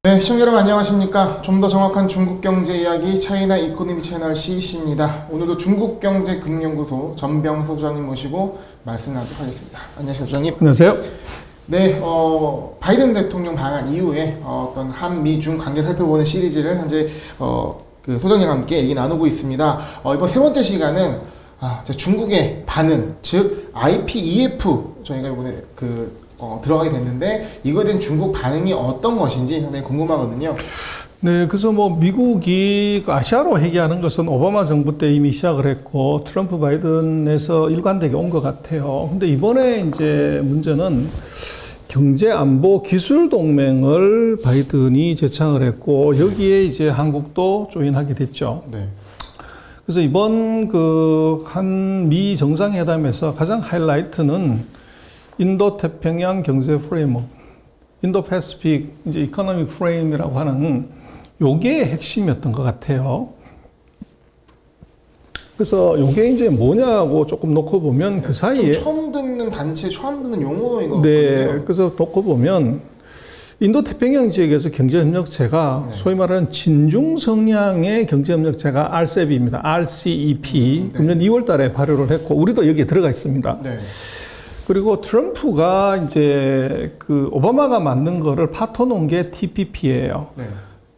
네, 시청자 여러분 안녕하십니까? 좀 더 정확한 중국 경제 이야기 차이나 이코노미 채널 CC입니다. 오늘도 중국경제금융연구소 전병서 소장님 모시고 말씀 나누도록 하겠습니다. 안녕하세요, 소장님. 안녕하세요. 네, 바이든 대통령 방한 이후에 어떤 한미중 관계 살펴보는 시리즈를 현재 그 소장님과 함께 얘기 나누고 있습니다. 이번 세 번째 시간은 중국의 반응, 즉 IPEF 저희가 이번에 들어가게 됐는데 이거에 대한 중국 반응이 어떤 것인지 상당히 궁금하거든요. 네, 그래서 미국이 아시아로 회귀하는 것은 오바마 정부 때 이미 시작을 했고 트럼프 바이든에서 일관되게 온 것 같아요. 근데 이번에 이제 문제는 경제 안보 기술 동맹을 바이든이 제창을 했고 여기에 이제 한국도 조인하게 됐죠. 네. 그래서 이번 한미 정상회담에서 가장 하이라이트는 인도 태평양 경제 프레임워크, 인도 패시픽 이제 이코노믹 프레임이라고 하는 요게 핵심이었던 것 같아요. 그래서 요게 이제 뭐냐고 조금 놓고 보면 그 사이에 처음 듣는 단체, 처음 듣는 용어인 것 네, 같거든요. 그래서 놓고 보면 인도 태평양 지역에서 경제협력체가 소위 말하는 친중 성향의 경제협력체가 RCEP입니다. RCEP. 금년 2월달에 발효를 했고 우리도 여기에 들어가 있습니다. 네. 그리고 트럼프가 이제 오바마가 만든 거를 파토놓은 게 TPP예요. 네.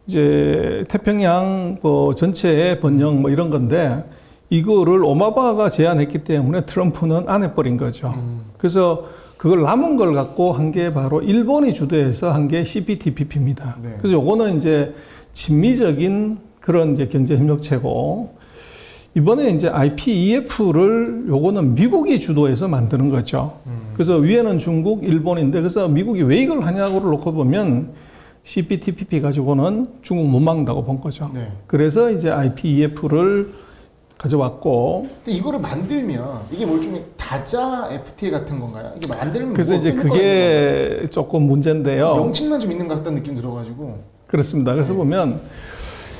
이제 태평양 전체의 번영 이런 건데 이거를 오바마가 제안했기 때문에 트럼프는 안 해버린 거죠. 그래서 그걸 남은 걸 갖고 한 게 바로 일본이 주도해서 한 게 CPTPP입니다. 네. 그래서 요거는 이제 친미적인 그런 이제 경제협력체고 이번에 이제 IPEF를 요거는 미국이 주도해서 만드는 거죠. 그래서 위에는 중국, 일본인데 그래서 미국이 왜 이걸 하냐고를 놓고 보면 CPTPP 가지고는 중국 못 막는다고 본 거죠. 네. 그래서 이제 IPEF를 가져왔고. 근데 이거를 만들면 이게 뭘 좀 다자 FTA 같은 건가요? 이게 만들면 그래서 이제 그게 조금 문제인데요. 명칭만 좀 있는 것 같다는 느낌 들어가지고. 그렇습니다. 그래서 보면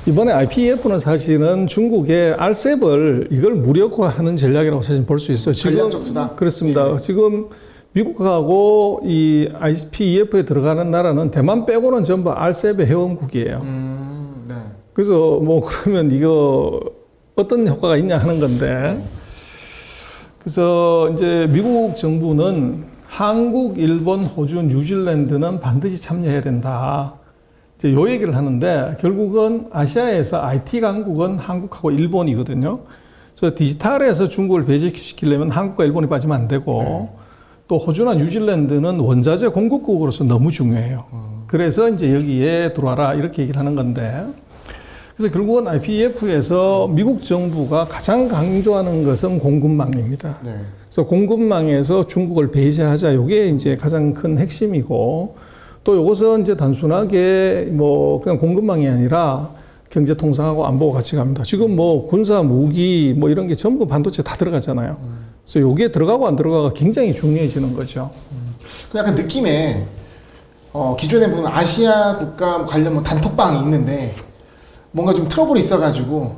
이번에 IPEF는 사실은 중국의 RCEP을 이걸 무력화하는 전략이라고 사실 볼 수 있어요. 전략적 수다. 그렇습니다. 네. 지금 미국하고 이 IPEF에 들어가는 나라는 대만 빼고는 전부 RCEP의 회원국이에요. 네. 그래서 그러면 이거 어떤 효과가 있냐 하는 건데. 그래서 이제 미국 정부는 한국, 일본, 호주, 뉴질랜드는 반드시 참여해야 된다. 이제 요 얘기를 하는데 결국은 아시아에서 IT 강국은 한국하고 일본이거든요. 그래서 디지털에서 중국을 배제시키려면 한국과 일본이 빠지면 안 되고 또 호주나 뉴질랜드는 원자재 공급국으로서 너무 중요해요. 그래서 이제 여기에 들어와라 이렇게 얘기를 하는 건데 그래서 결국은 IPEF에서 미국 정부가 가장 강조하는 것은 공급망입니다. 네. 그래서 공급망에서 중국을 배제하자 이게 이제 가장 큰 핵심이고 또 이것은 이제 단순하게 그냥 공급망이 아니라 경제 통상하고 안보가 같이 갑니다. 지금 군사 무기 이런 게 전부 반도체 다 들어가잖아요. 그래서 이게 들어가고 안 들어가가 굉장히 중요해지는 거죠. 그 약간 느낌에 기존에 보면 아시아 국가 관련 단톡방이 있는데 뭔가 좀 트러블이 있어가지고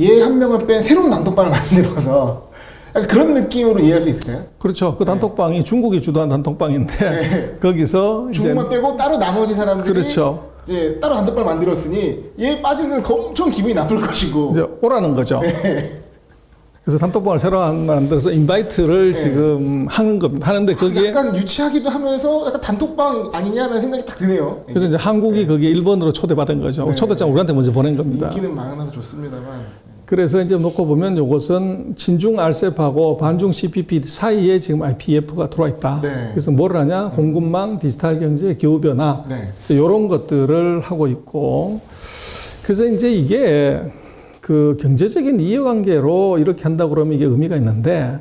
얘 한 명을 뺀 새로운 단톡방을 만들어서 약간 그런 느낌으로 이해할 수 있을까요? 그렇죠. 그 단톡방이 중국이 주도한 단톡방인데 거기서 중국만 빼고 따로 나머지 사람들이 그렇죠. 이제 따로 단톡방을 만들었으니 얘 빠지는 거 엄청 기분이 나쁠 것이고 이제 오라는 거죠. 그래서 단톡방을 새로 만들어서 인바이트를 지금 하는 겁니다. 하는데 거기에 약간 유치하기도 하면서 약간 단톡방 아니냐는 생각이 딱 드네요. 그래서 이제 한국이 거기에 일본으로 초대받은 거죠. 초대장 우리한테 먼저 보낸 겁니다. 인기는 많아서 좋습니다만. 그래서 이제 놓고 보면 이것은 친중 RCEP하고 반중 CPP 사이에 지금 IPEF가 들어와 있다. 네. 그래서 뭘 하냐? 공급망, 디지털 경제, 기후 변화. 네. 이런 것들을 하고 있고. 그래서 이제 이게 경제적인 이해관계로 이렇게 한다 그러면 이게 의미가 있는데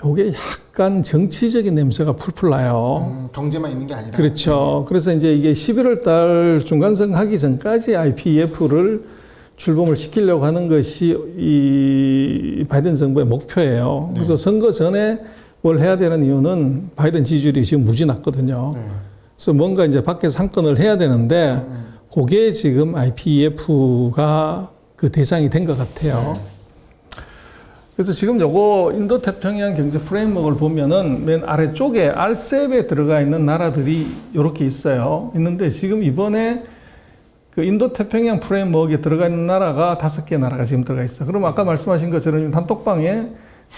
이게 약간 정치적인 냄새가 풀풀 나요. 경제만 있는 게 아니라. 그렇죠. 그래서 이제 이게 11월 달 중간선 하기 전까지 IPEF를 출범을 시키려고 하는 것이 이 바이든 정부의 목표예요. 네. 그래서 선거 전에 뭘 해야 되는 이유는 바이든 지지율이 지금 무지 낮거든요. 네. 그래서 뭔가 이제 밖에서 상권을 해야 되는데 그게 지금 IPEF가 그 대상이 된 것 같아요. 네. 그래서 지금 요거 인도 태평양 경제 프레임워크를 보면은 맨 아래쪽에 RCEP에 들어가 있는 나라들이 이렇게 있어요. 있는데 지금 이번에 그 인도 태평양 프레임워크에 들어가 있는 나라가 5개 나라가 지금 들어가 있어. 그럼 아까 말씀하신 것처럼 단톡방에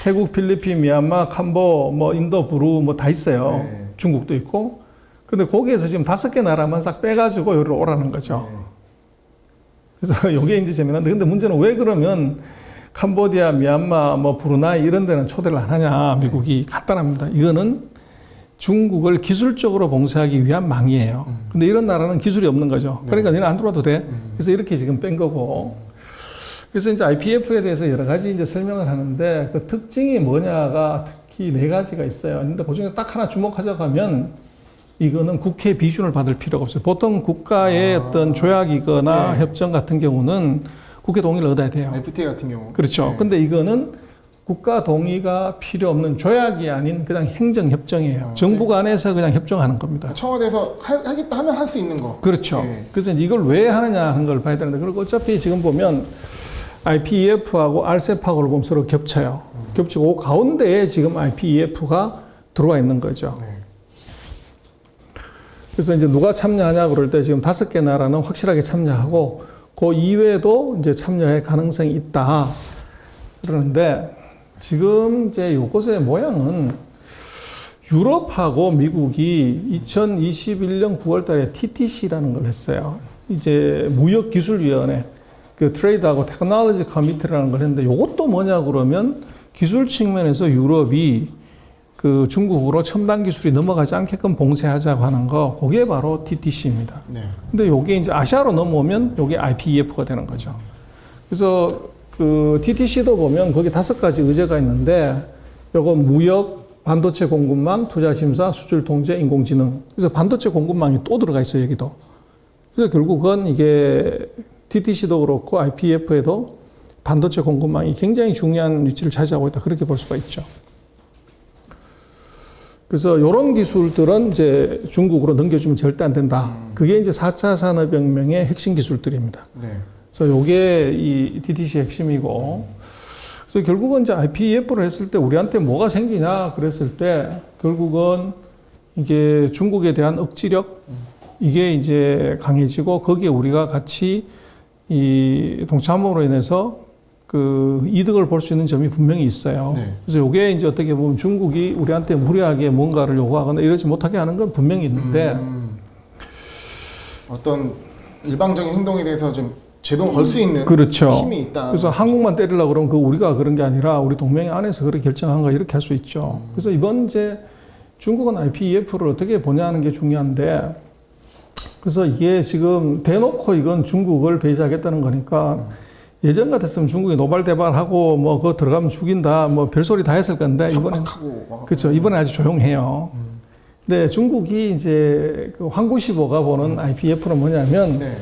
태국, 필리핀, 미얀마, 캄보, 뭐 인도, 부루 뭐 다 있어요. 네. 중국도 있고. 근데 거기에서 지금 5개 나라만 싹 빼가지고 여기로 오라는 거죠. 네. 그래서 이게 이제 재미난데, 근데 문제는 왜 그러면 캄보디아, 미얀마, 뭐 브루나이 이런 데는 초대를 안 하냐? 미국이 간단합니다. 이거는 중국을 기술적으로 봉쇄하기 위한 망이에요. 근데 이런 나라는 기술이 없는 거죠. 그러니까 너는 안 들어와도 돼. 그래서 이렇게 지금 뺀 거고. 그래서 이제 IPEF에 대해서 여러 가지 이제 설명을 하는데 그 특징이 뭐냐가 특히 4가지가 있어요. 근데 그 중에 딱 하나 주목하자고 하면 이거는 국회 비준을 받을 필요가 없어요. 보통 국가의 어떤 조약이거나 네. 협정 같은 경우는 국회 동의를 얻어야 돼요. FTA 같은 경우. 그렇죠. 네. 근데 이거는 국가 동의가 필요 없는 조약이 아닌 그냥 행정협정이에요. 정부 간에서 그냥 협정하는 겁니다. 청와대에서 하겠다 하면 할 수 있는 거. 그렇죠. 네. 그래서 이걸 왜 하느냐 하는 걸 봐야 되는데, 그리고 어차피 지금 보면 IPEF하고 RCEP하고를 보면 서로 겹쳐요. 겹치고 그 가운데에 지금 IPEF가 들어와 있는 거죠. 네. 그래서 이제 누가 참여하냐 그럴 때 지금 5개 나라는 확실하게 참여하고 그 이외에도 이제 참여할 가능성이 있다. 그러는데 지금 이제 요것의 모양은 유럽하고 미국이 2021년 9월 달에 TTC라는 걸 했어요. 이제 무역기술위원회, 그 트레이드하고 테크놀로지 커미티라는 걸 했는데 요것도 뭐냐 그러면 기술 측면에서 유럽이 그 중국으로 첨단 기술이 넘어가지 않게끔 봉쇄하자고 하는 거, 그게 바로 TTC입니다. 네. 근데 요게 이제 아시아로 넘어오면 요게 IPEF가 되는 거죠. 그래서 그 TTC도 보면 거기 5가지 의제가 있는데 요거 무역, 반도체 공급망, 투자 심사, 수출 통제, 인공지능. 그래서 반도체 공급망이 또 들어가 있어요, 여기도. 그래서 결국은 이게 TTC도 그렇고 IPEF에도 반도체 공급망이 굉장히 중요한 위치를 차지하고 있다. 그렇게 볼 수가 있죠. 그래서 이런 기술들은 이제 중국으로 넘겨주면 절대 안 된다. 그게 이제 4차 산업혁명의 핵심 기술들입니다. 네. 그래서 요게 이 TTC 핵심이고. 그래서 결국은 이제 IPEF를 했을 때 우리한테 뭐가 생기냐 그랬을 때 결국은 이게 중국에 대한 억지력 이게 이제 강해지고 거기에 우리가 같이 이 동참으로 인해서 그 이득을 볼 수 있는 점이 분명히 있어요. 네. 그래서 요게 이제 어떻게 보면 중국이 우리한테 무리하게 뭔가를 요구하거나 이러지 못하게 하는 건 분명히 있는데 어떤 일방적인 행동에 대해서 좀 제동 걸 수 있는 그렇죠. 힘이 있다. 그래서 한국만 때리려고 그러면 그 우리가 그런 게 아니라 우리 동맹 안에서 그렇게 결정한 거 이렇게 할 수 있죠. 그래서 이번 이제 중국은 IPEF를 어떻게 보냐는 게 중요한데, 그래서 이게 지금 대놓고 이건 중국을 배제하겠다는 거니까 예전 같았으면 중국이 노발대발하고 뭐 그거 들어가면 죽인다 뭐 별소리 다 했을 건데 이번엔 그렇죠. 이번에 아주 조용해요. 근데 중국이 이제 그 황구시보가 보는 IPEF는 뭐냐면 네.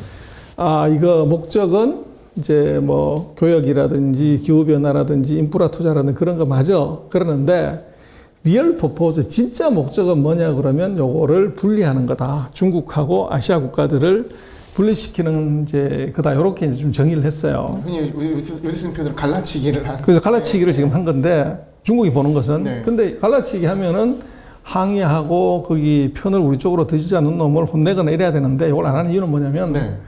아 이거 목적은 이제 뭐 교역이라든지 기후변화라든지 인프라 투자라든지 그런 거 맞아. 그러는데 리얼 퍼포즈 진짜 목적은 뭐냐 그러면 요거를 분리하는 거다. 중국하고 아시아 국가들을 분리시키는 이제 그다 이렇게 이제 좀 정의를 했어요. 흔히 요새 쓰는 표현으로 갈라치기를 한. 그래서 갈라치기를 지금 한 건데 중국이 보는 것은 네. 근데 갈라치기 하면은 항의하고 거기 편을 우리 쪽으로 드지 않는 놈을 혼내거나 이래야 되는데 이걸 안 하는 이유는 뭐냐면 네.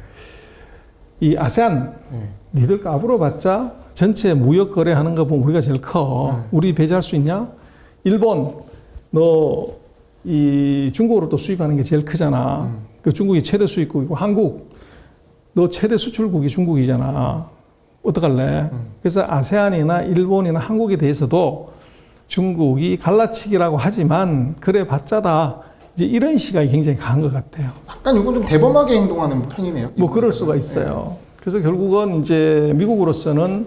이 아세안 네. 니들 까불어봤자 전체 무역 거래하는 거 보면 우리가 제일 커. 우리 배제할 수 있냐? 일본 너 이 중국으로 또 수입하는 게 제일 크잖아. 그 중국이 최대 수입국이고 한국 너 최대 수출국이 중국이잖아. 어떡할래? 그래서 아세안이나 일본이나 한국에 대해서도 중국이 갈라치기라고 하지만 그래 봤자다. 이제 이런 시각이 굉장히 강한 것 같아요. 약간 이건 좀 대범하게 행동하는 편이네요. 뭐 그럴 수가 있어요. 그래서 결국은 이제 미국으로서는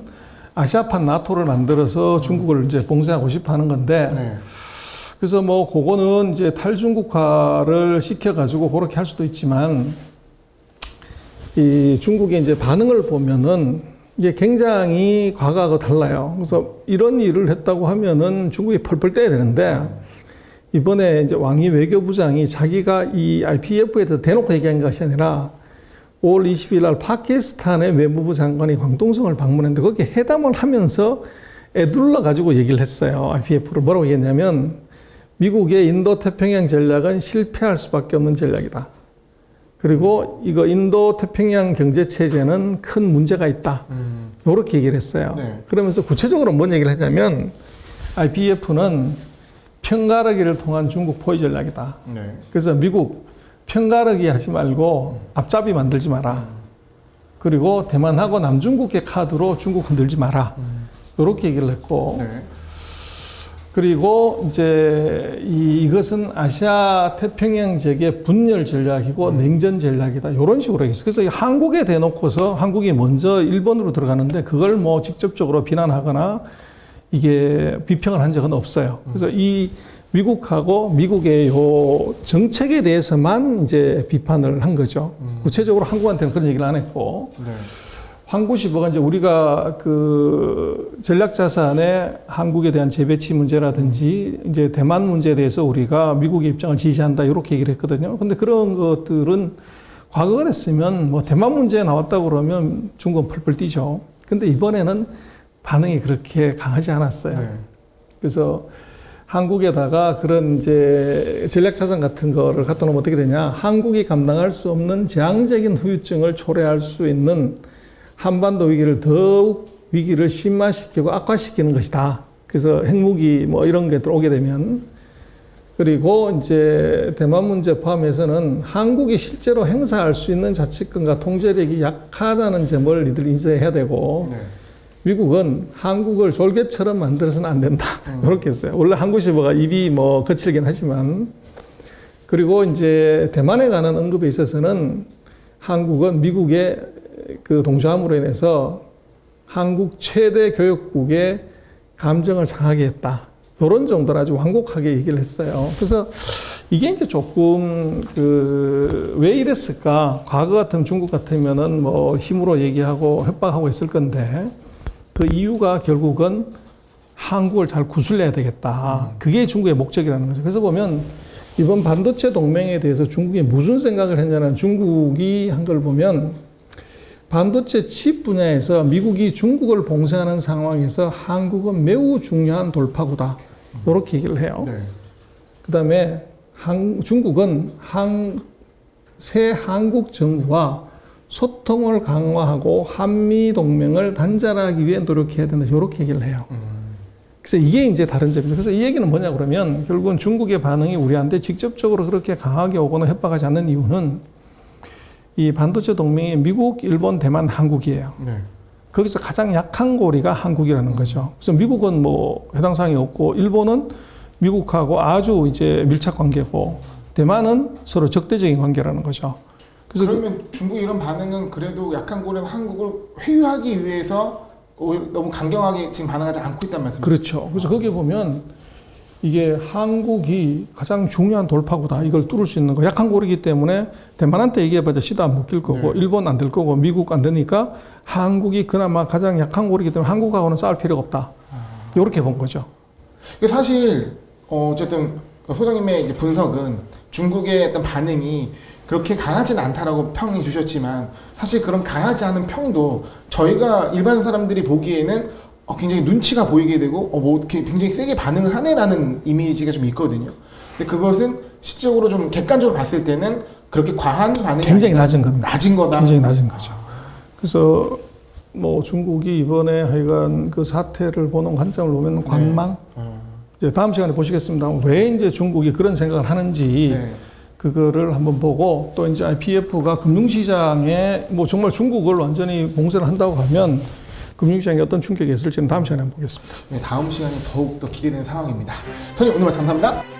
아시아판 나토를 만들어서 중국을 이제 봉쇄하고 싶어 하는 건데 네. 그래서 뭐 그거는 이제 탈중국화를 시켜가지고 그렇게 할 수도 있지만 이 중국의 이제 반응을 보면은 이게 굉장히 과거하고 달라요. 그래서 이런 일을 했다고 하면은 중국이 펄펄 떼야 되는데 이번에 이제 왕이 외교부장이 자기가 이 IPEF에 대해서 대놓고 얘기한 것이 아니라 5월 20일 날 파키스탄의 외무부 장관이 광동성을 방문했는데 거기에 회담을 하면서 애둘러 가지고 얘기를 했어요. IPEF를 뭐라고 얘기했냐면 미국의 인도 태평양 전략은 실패할 수밖에 없는 전략이다. 그리고 이거 인도 태평양 경제 체제는 큰 문제가 있다. 이렇게 얘기를 했어요. 네. 그러면서 구체적으로 뭔 얘기를 했냐면 IPEF는 편가르기를 통한 중국 포위 전략이다. 네. 그래서 미국 편가르기 하지 말고 앞잡이 만들지 마라. 그리고 대만하고 남중국의 카드로 중국 흔들지 마라. 이렇게 얘기를 했고, 네. 그리고 이제 이것은 아시아 태평양 지역의 분열 전략이고 냉전 전략이다. 이런 식으로 얘기했어요. 그래서 한국에 대놓고서 한국이 먼저 일본으로 들어가는데 그걸 뭐 직접적으로 비난하거나 이게 비평을 한 적은 없어요. 그래서 이 미국하고 미국의 요 정책에 대해서만 이제 비판을 한 거죠. 구체적으로 한국한테는 그런 얘기를 안 했고. 네. 한국시보가 이제 우리가 그 전략자산의 한국에 대한 재배치 문제라든지 이제 대만 문제에 대해서 우리가 미국의 입장을 지지한다 이렇게 얘기를 했거든요. 근데 그런 것들은 과거가 됐으면 뭐 대만 문제 나왔다고 그러면 중국은 펄펄 뛰죠. 근데 이번에는 반응이 그렇게 강하지 않았어요. 네. 그래서 한국에다가 그런 이제 전략자산 같은 거를 갖다 놓으면 어떻게 되냐. 한국이 감당할 수 없는 재앙적인 후유증을 초래할 수 있는 한반도 위기를 더욱 위기를 심화시키고 악화시키는 것이다. 그래서 핵무기 뭐 이런 게 들어오게 되면, 그리고 이제 대만 문제 포함해서는 한국이 실제로 행사할 수 있는 자치권과 통제력이 약하다는 점을 니들 인지해야 되고, 네. 미국은 한국을 졸개처럼 만들어서는 안 된다. 이렇게 했어요. 원래 한국시보가 입이 뭐 거칠긴 하지만, 그리고 이제 대만에 관한 언급에 있어서는 한국은 미국의 그 동조함으로 인해서 한국 최대 교역국의 감정을 상하게 했다. 이런 정도로 아주 완곡하게 얘기를 했어요. 그래서 이게 이제 조금 왜 이랬을까? 과거 같으면 중국 같으면은 뭐 힘으로 얘기하고 협박하고 했을 건데 그 이유가 결국은 한국을 잘 구슬려야 되겠다. 그게 중국의 목적이라는 거죠. 그래서 보면 이번 반도체 동맹에 대해서 중국이 무슨 생각을 했냐는 중국이 한 걸 보면 반도체 칩 분야에서 미국이 중국을 봉쇄하는 상황에서 한국은 매우 중요한 돌파구다. 이렇게 얘기를 해요. 네. 그 다음에 중국은 새 한국 정부와 소통을 강화하고 한미 동맹을 단절하기 위해 노력해야 된다. 이렇게 얘기를 해요. 그래서 이게 이제 다른 점이죠. 그래서 이 얘기는 뭐냐 그러면 결국은 중국의 반응이 우리한테 직접적으로 그렇게 강하게 오거나 협박하지 않는 이유는 이 반도체 동맹이 미국, 일본, 대만, 한국이에요. 네. 거기서 가장 약한 고리가 한국이라는 거죠. 그래서 미국은 뭐 해당 사항이 없고, 일본은 미국하고 아주 이제 밀착 관계고, 대만은 서로 적대적인 관계라는 거죠. 그래서 그러면 중국 이런 반응은 그래도 약한 고리는 한국을 회유하기 위해서 오히려 너무 강경하게 지금 반응하지 않고 있단 말씀이죠. 그렇죠. 그래서 거기에 보면 이게 한국이 가장 중요한 돌파구다. 이걸 뚫을 수 있는 거. 약한 고리이기 때문에 대만한테 얘기해봐도 시도 안 먹힐 거고, 네. 일본 안 될 거고, 미국 안 되니까 한국이 그나마 가장 약한 고리이기 때문에 한국하고는 싸울 필요가 없다. 이렇게 본 거죠. 이게 사실 어쨌든 소장님의 이제 분석은 중국의 어떤 반응이 그렇게 강하진 않다라고 평해 주셨지만 사실 그런 강하지 않은 평도 저희가 일반 사람들이 보기에는 굉장히 눈치가 보이게 되고 뭐 이렇게 굉장히 세게 반응을 하네라는 이미지가 좀 있거든요. 근데 그것은 실질적으로 좀 객관적으로 봤을 때는 그렇게 과한 반응이 굉장히 아니라 낮은 겁니다. 낮은 거다. 굉장히 낮은 거죠. 그래서 뭐 중국이 이번에 하여간 그 사태를 보는 관점을 보면 관망. 이제 다음 시간에 보시겠습니다. 왜 이제 중국이 그런 생각을 하는지 네. 그거를 한번 보고, 또 이제 IPEF가 금융시장에 뭐 정말 중국을 완전히 봉쇄를 한다고 하면 금융시장에 어떤 충격이 있을지는 다음 시간에 한번 보겠습니다. 네, 다음 시간이 더욱 더 기대되는 상황입니다. 선생님 오늘 말씀 감사합니다.